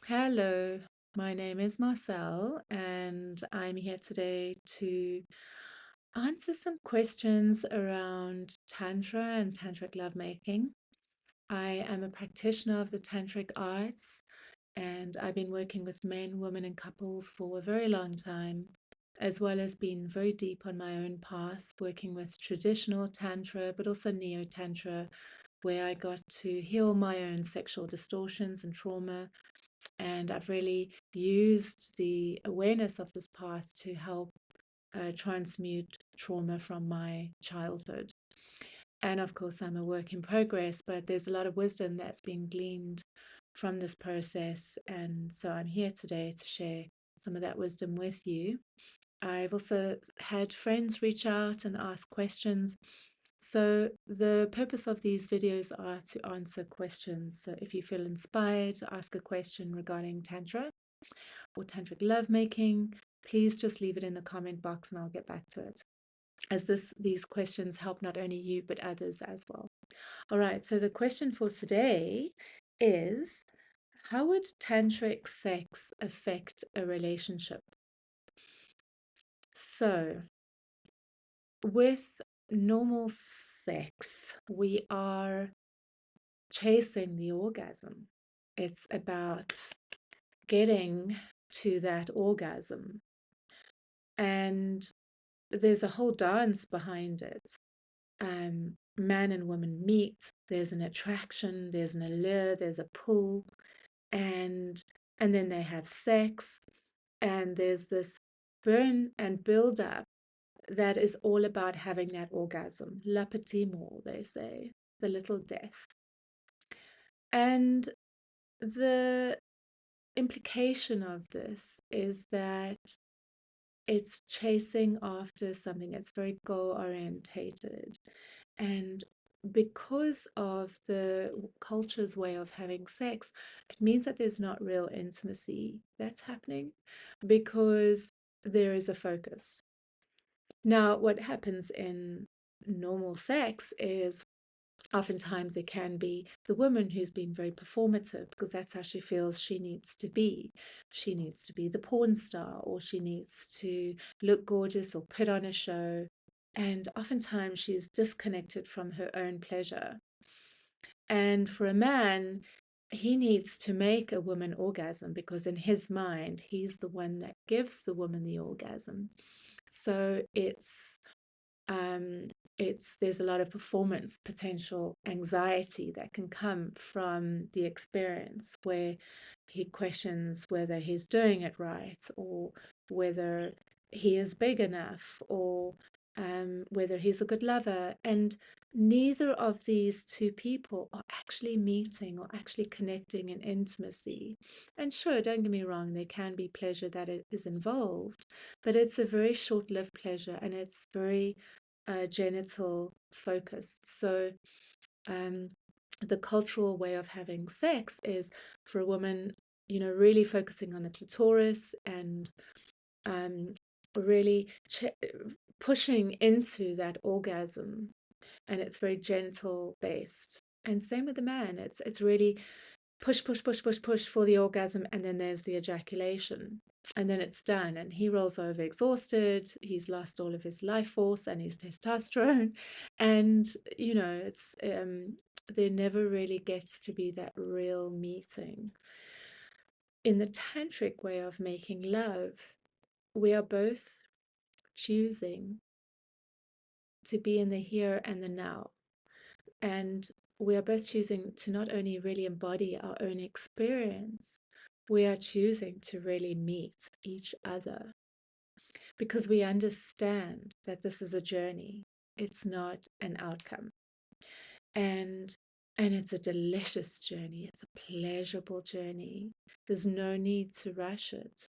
Hello, my name is Marcelle, and I'm here today to answer some questions around Tantra and Tantric lovemaking. I am a practitioner of the Tantric arts, and I've been working with men, women, and couples for a very long time, as well as being very deep on my own path, working with traditional Tantra, but also Neo Tantra, where I got to heal my own sexual distortions and trauma, and I've really used the awareness of this path to help transmute trauma from my childhood. And of course, I'm a work in progress, but there's a lot of wisdom that's been gleaned from this process. And so I'm here today to share some of that wisdom with you. I've also had friends reach out and ask questions. So the purpose of these videos are to answer questions. So if you feel inspired to ask a question regarding Tantra or Tantric lovemaking, please just leave it in the comment box and I'll get back to it. As these questions help not only you but others as well. All right, so the question for today is, how would tantric sex affect a relationship? So, with normal sex, we are chasing the orgasm. It's about getting to that orgasm. And there's a whole dance behind it. Man and woman meet, there's an attraction, there's an allure, there's a pull, and then they have sex, and there's this burn and build up that is all about having that orgasm. La petite mort, they say, the little death. And the implication of this is that it's chasing after something that's very goal orientated. And because of the culture's way of having sex, it means that there's not real intimacy that's happening because there is a focus. Now, what happens in normal sex is oftentimes it can be the woman who's been very performative because that's how she feels she needs to be. She needs to be the porn star, or she needs to look gorgeous or put on a show. And oftentimes she's disconnected from her own pleasure. And for a man, he needs to make a woman orgasm because in his mind, he's the one that gives the woman the orgasm. So um, there's a lot of performance potential anxiety that can come from the experience where he questions whether he's doing it right, or whether he is big enough, or whether he's a good lover. And neither of these two people are actually meeting or actually connecting in intimacy. And sure, don't get me wrong, there can be pleasure that is involved, but it's a very short-lived pleasure, and it's very genital focused. So um, the cultural way of having sex is for a woman, really focusing on the clitoris and um, really pushing into that orgasm, and it's very gentle based. And same with the man, it's really push, push, push, push, push for the orgasm, and then there's the ejaculation. And then it's done, and he rolls over exhausted. He's lost all of his life force and his testosterone. And, it's there never really gets to be that real meeting. In the tantric way of making love, we are both choosing to be in the here and the now. And we are both choosing to not only really embody our own experience, we are choosing to really meet each other because we understand that this is a journey. It's not an outcome. And it's a delicious journey. It's a pleasurable journey. There's no need to rush it.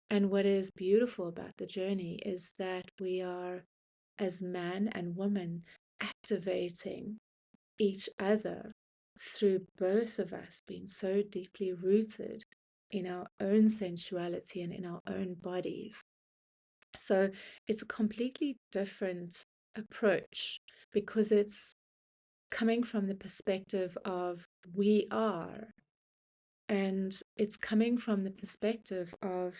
And what is beautiful about the journey is that we are, as man and woman, activating each other through both of us being so deeply rooted in our own sensuality and in our own bodies. So it's a completely different approach because it's coming from the perspective of we are And it's coming from the perspective of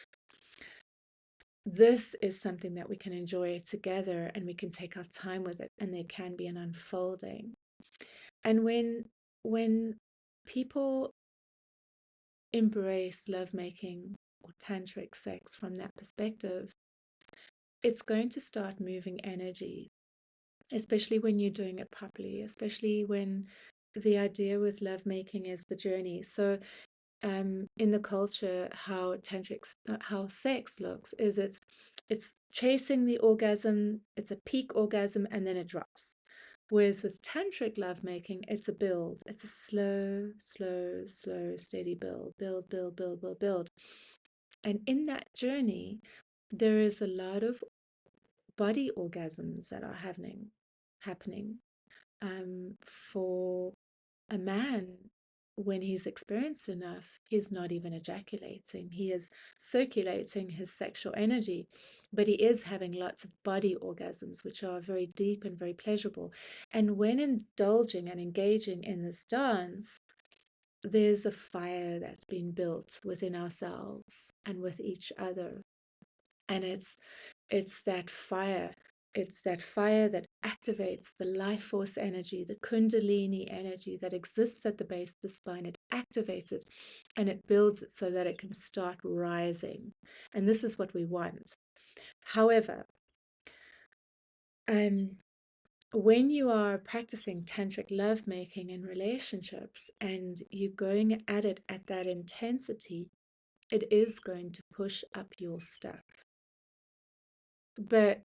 this is something that we can enjoy together and we can take our time with it, and there can be an unfolding. And when people embrace lovemaking or tantric sex from that perspective, it's going to start moving energy, especially when you're doing it properly, especially when the idea with lovemaking is the journey. So in the culture, how how sex looks is it's chasing the orgasm, it's a peak orgasm, and then it drops. Whereas with tantric lovemaking, it's a build. It's a slow, slow, slow, steady build, build, build, build, build, build. And in that journey, there is a lot of body orgasms that are happening for a man. When he's experienced enough, he's not even ejaculating. He is circulating his sexual energy, but he is having lots of body orgasms, which are very deep and very pleasurable. And when indulging and engaging in this dance, there's a fire that's been built within ourselves and with each other. And it's that fire. It's that fire that activates the life force energy, the kundalini energy that exists at the base of the spine. It activates it and it builds it so that it can start rising. And this is what we want. However, when you are practicing tantric lovemaking in relationships and you're going at it at that intensity, it is going to push up your stuff. But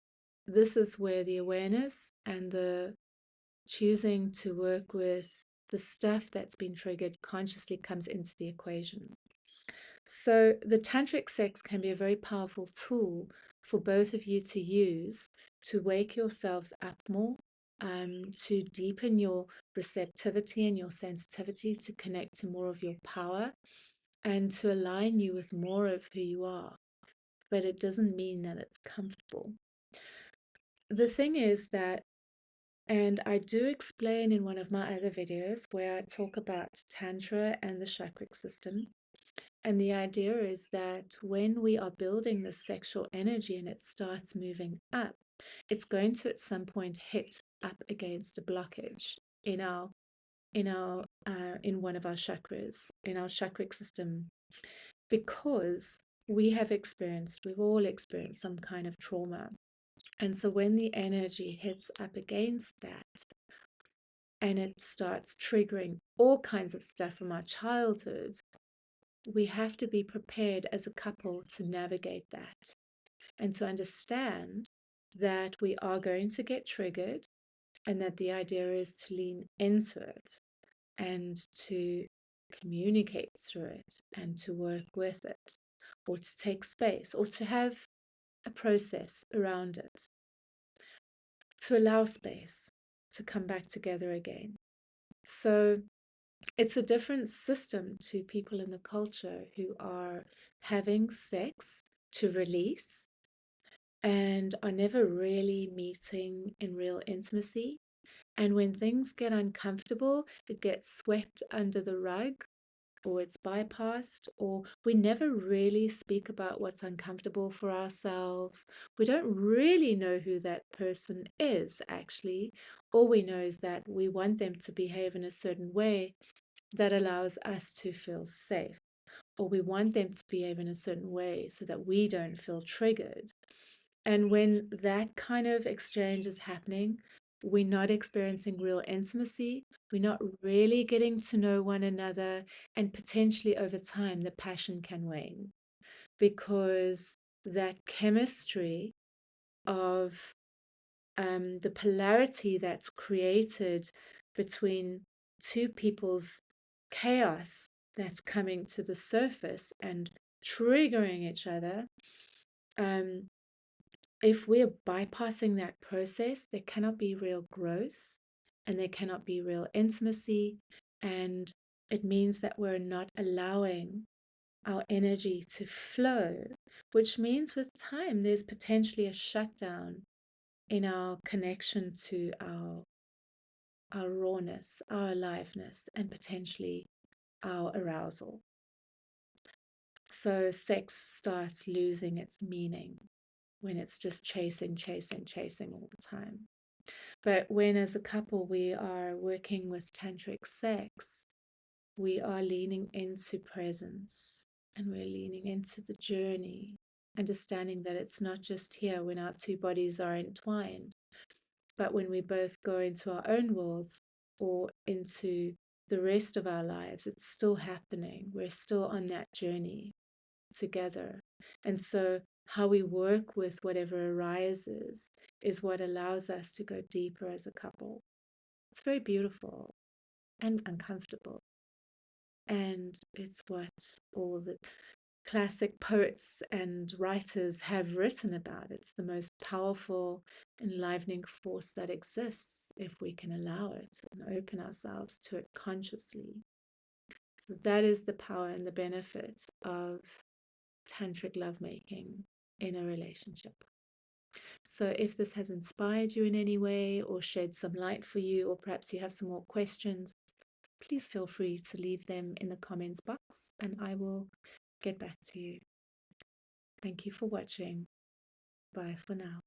this is where the awareness and the choosing to work with the stuff that's been triggered consciously comes into the equation. So the tantric sex can be a very powerful tool for both of you to use to wake yourselves up more, to deepen your receptivity and your sensitivity, to connect to more of your power, and to align you with more of who you are. But it doesn't mean that it's comfortable. The thing is that, and I do explain in one of my other videos where I talk about Tantra and the chakric system. And the idea is that when we are building the sexual energy and it starts moving up, it's going to at some point hit up against a blockage in in one of our chakras, in our chakric system, because we've all experienced some kind of trauma. And so when the energy hits up against that and it starts triggering all kinds of stuff from our childhood, we have to be prepared as a couple to navigate that and to understand that we are going to get triggered, and that the idea is to lean into it and to communicate through it and to work with it, or to take space, or to have a process around it, to allow space to come back together again. So it's a different system to people in the culture who are having sex to release and are never really meeting in real intimacy. And when things get uncomfortable, it gets swept under the rug, or it's bypassed, or we never really speak about what's uncomfortable for ourselves. We don't really know who that person is, actually. All we know is that we want them to behave in a certain way that allows us to feel safe, or we want them to behave in a certain way so that we don't feel triggered. And when that kind of exchange is happening, we're not experiencing real intimacy, we're not really getting to know one another, and potentially over time, the passion can wane, because that chemistry of the polarity that's created between two people's chaos that's coming to the surface and triggering each other. If we're bypassing that process, there cannot be real growth and there cannot be real intimacy. And it means that we're not allowing our energy to flow, which means with time, there's potentially a shutdown in our connection to our rawness, our aliveness, and potentially our arousal. So sex starts losing its meaning when it's just chasing, chasing, chasing all the time. But when, as a couple, we are working with tantric sex, we are leaning into presence and we're leaning into the journey, understanding that it's not just here when our two bodies are entwined, but when we both go into our own worlds or into the rest of our lives, it's still happening. We're still on that journey together. And so, how we work with whatever arises is what allows us to go deeper as a couple. It's very beautiful and uncomfortable. And it's what all the classic poets and writers have written about. It's the most powerful, enlivening force that exists if we can allow it and open ourselves to it consciously. So that is the power and the benefit of tantric lovemaking in a relationship. So if this has inspired you in any way or shed some light for you, or perhaps you have some more questions, please feel free to leave them in the comments box and I will get back to you. Thank you for watching. Bye for now.